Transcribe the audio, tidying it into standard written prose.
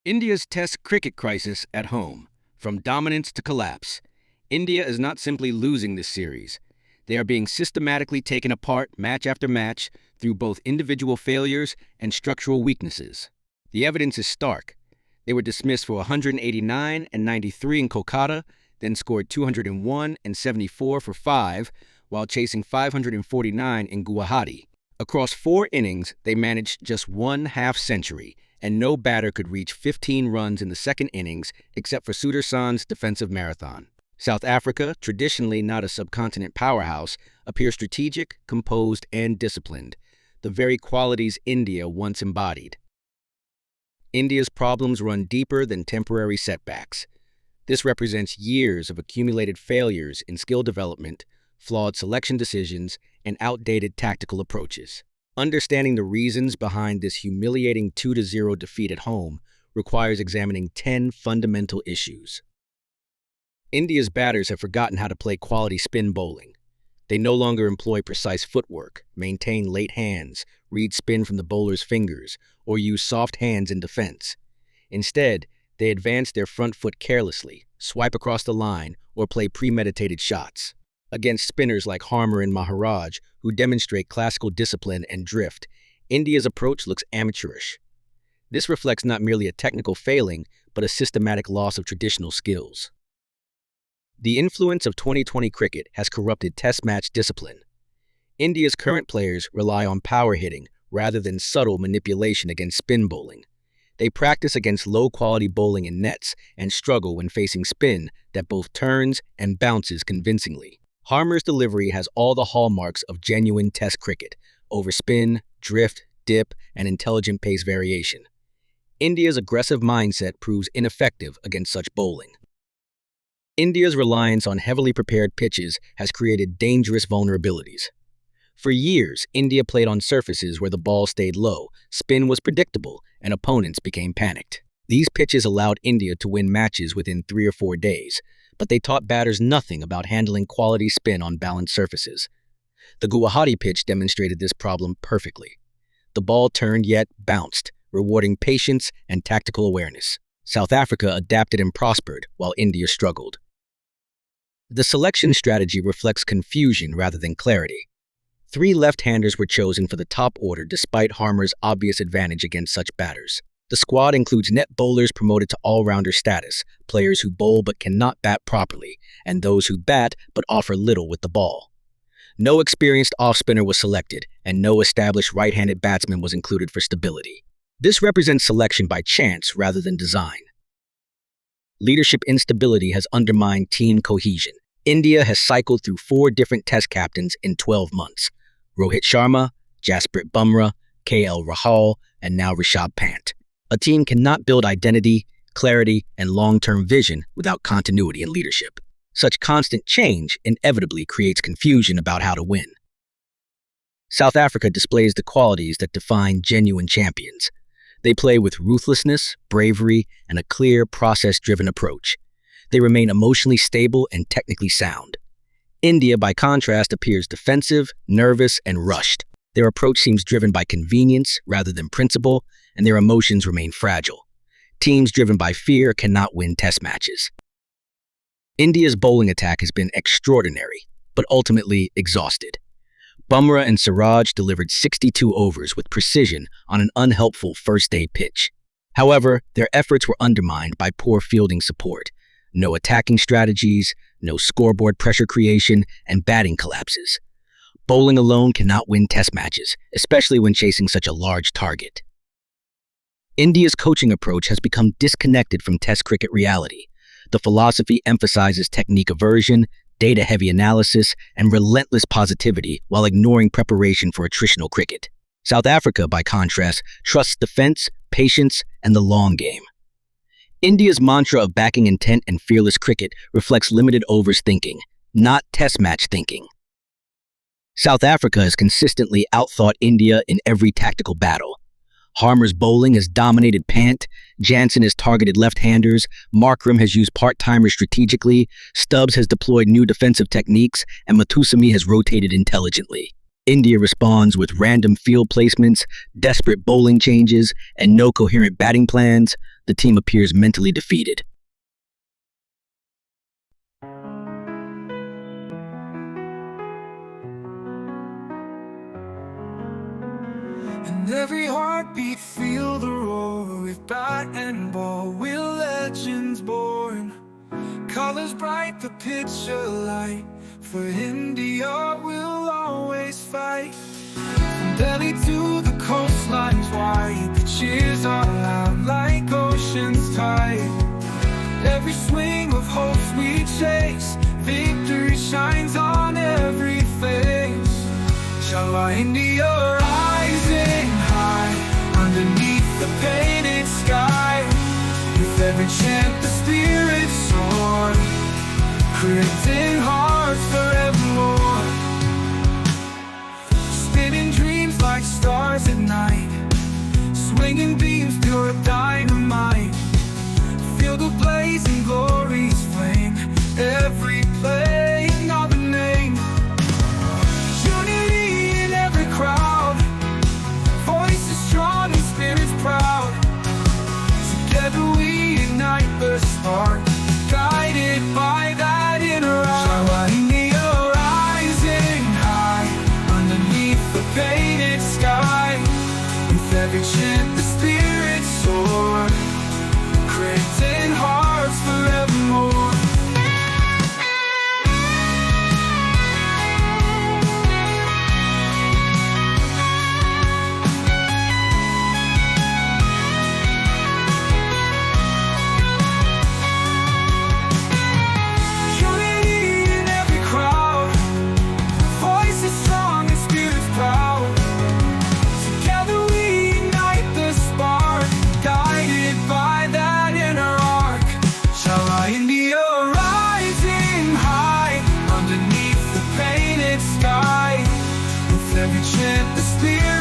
India's Test cricket crisis at home. From dominance to collapse. India is not simply losing this series. They are being systematically taken apart match after match through both individual failures and structural weaknesses. The evidence is stark. They were dismissed for 189 and 93 in Kolkata, then scored 201 and 74 for 5, while chasing 549 in Guwahati. Across 4 innings, they managed just 1 half-century, and no batter could reach 15 runs in the second innings except for Sudarshan's defensive marathon. South Africa, traditionally not a subcontinent powerhouse, appears strategic, composed, and disciplined, the very qualities India once embodied. India's problems run deeper than temporary setbacks. This represents years of accumulated failures in skill development, flawed selection decisions, and outdated tactical approaches. Understanding the reasons behind this humiliating 2-0 defeat at home requires examining 10 fundamental issues. India's batters have forgotten how to play quality spin bowling. They no longer employ precise footwork, maintain late hands, read spin from the bowler's fingers, or use soft hands in defense. Instead, they advance their front foot carelessly, swipe across the line, or play premeditated shots. Against spinners like Harmer and Maharaj, who demonstrate classical discipline and drift, India's approach looks amateurish. This reflects not merely a technical failing, but a systematic loss of traditional skills. The influence of 2020 cricket has corrupted test match discipline. India's current players rely on power hitting rather than subtle manipulation against spin bowling. They practice against low-quality bowling in nets and struggle when facing spin that both turns and bounces convincingly. Harmer's delivery has all the hallmarks of genuine test cricket: overspin, drift, dip, and intelligent pace variation. India's aggressive mindset proves ineffective against such bowling. India's reliance on heavily prepared pitches has created dangerous vulnerabilities. For years, India played on surfaces where the ball stayed low, spin was predictable, and opponents became panicked. These pitches allowed India to win matches within 3 or 4 days, but they taught batters nothing about handling quality spin on balanced surfaces. The Guwahati pitch demonstrated this problem perfectly. The ball turned yet bounced, rewarding patience and tactical awareness. South Africa adapted and prospered, while India struggled. The selection strategy reflects confusion rather than clarity. 3 left-handers were chosen for the top order despite Harmer's obvious advantage against such batters. The squad includes net bowlers promoted to all-rounder status, players who bowl but cannot bat properly, and those who bat but offer little with the ball. No experienced off-spinner was selected, and no established right-handed batsman was included for stability. This represents selection by chance rather than design. Leadership instability has undermined team cohesion. India has cycled through 4 different test captains in 12 months. Rohit Sharma, Jasprit Bumrah, KL Rahul, and now Rishabh Pant. A team cannot build identity, clarity, and long-term vision without continuity in leadership. Such constant change inevitably creates confusion about how to win. South Africa displays the qualities that define genuine champions. They play with ruthlessness, bravery, and a clear, process-driven approach. They remain emotionally stable and technically sound. India, by contrast, appears defensive, nervous, and rushed. Their approach seems driven by convenience rather than principle, and their emotions remain fragile. Teams driven by fear cannot win test matches. India's bowling attack has been extraordinary, but ultimately exhausted. Bumrah and Siraj delivered 62 overs with precision on an unhelpful first-day pitch. However, their efforts were undermined by poor fielding support, no attacking strategies, no scoreboard pressure creation, and batting collapses. Bowling alone cannot win test matches, especially when chasing such a large target. India's coaching approach has become disconnected from test cricket reality. The philosophy emphasizes technique aversion, data-heavy analysis, and relentless positivity while ignoring preparation for attritional cricket. South Africa, by contrast, trusts defense, patience, and the long game. India's mantra of backing intent and fearless cricket reflects limited overs thinking, not test match thinking. South Africa has consistently outthought India in every tactical battle. Harmer's bowling has dominated Pant, Jansen has targeted left-handers, Markram has used part-timers strategically, Stubbs has deployed new defensive techniques, and Mathusami has rotated intelligently. India responds with random field placements, desperate bowling changes, and no coherent batting plans. the team appears mentally defeated. And every heartbeat feel the roar. With bat and ball, we're legends born. Colors bright, the picture light. For India, we'll always fight. From Delhi to the coastlines wide, the cheers are loud like ocean's tide. Every swing of hopes we chase, victory shines on every face. Shala India rising high, underneath the painted sky. With every chant the spirits soar, creating hearts forevermore. Spinning dreams like stars at night, swinging beams pure dynamite. Feel the blazing glory's flame, every playing of a name. Unity in every crowd, voices strong and spirits proud. Together we ignite the spark, guided by that inner eye. India rising high, underneath the painted sky. With every chant the spirits soar, creating hearts forevermore. Unity in every crowd, voices strong and spirits proud. Together we ignite the spark, guided by that inner arc. Shala India rising high, underneath the painted sky. With every chant the spirit